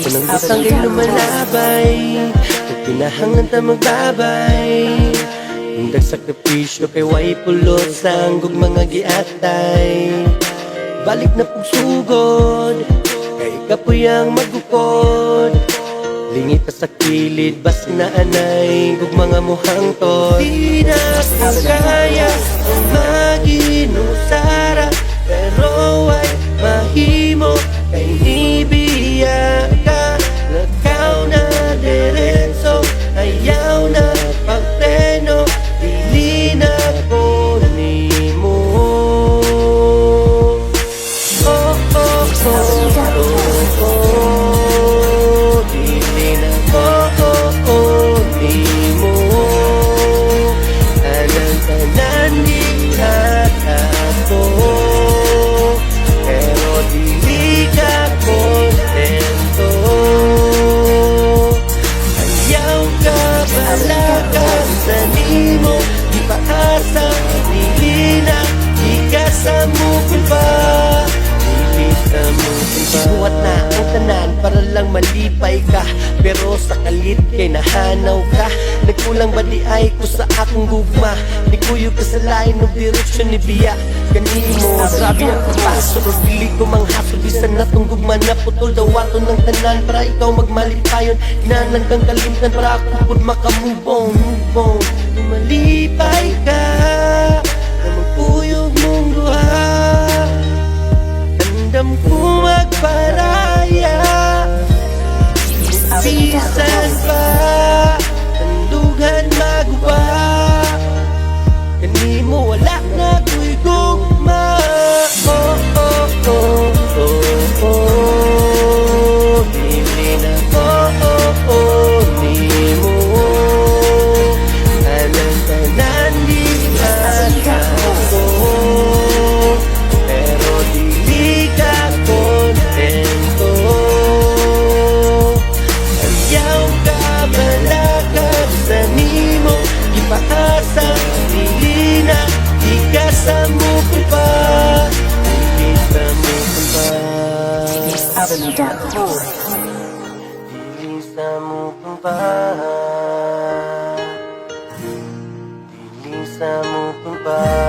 Unang butang kay lumalabay, nagpinahangan ta magbabay. Ang dagsakripisyo kay way pulot sanggog mga giatay. Balik na pugsugod, kay kapuyang magukod. Lingit pa sa kilid, bas na anay, gug mga muhang tod. Di na ko kaya ang maginusara, pero ay mahimo kay nibiya ka. Lakaw na diretso, ayaw na pagpreno, dili na ko nimo. Oh, oh, oh, oh, oh, dili na ko nimo. Tanan-tanan di ako, pero dili ka kontento. Ayaw ka balakan sa nimo, di paasa, dili na, di ka sa mukulpa, dili sa mukulpa. Buhat na ang tanan para lang malipay ka, pero sa kalit kay nahanaw ka. Nagkulang ba di ay ko sa akong gugma, di kuyo ka sa lain ng direksyon ni biya kanimo. Grabe ang paso, pero dili ko manghasol, bisan na tong gugma na putol daw ato ng tanan para ikaw magmalipayon. Ginananggang kalimtan para ako pud makamubong, mubong. Malipay ka na magpuyog mong duha, tandam ko magparaya. Bisan pa tandugan maguba, kanimo wala na ko'y gugma. Oh, oh, oh, oh, oh, dili na ko nimo. Tanan-tanan di ako, pero dili ka kontento. Ayaw ka balakan sa nimo, ipaasa, dili na, di ka sa mukulpa, dili sa mukulpa, dili sa mukulpa, dili sa mukulpa.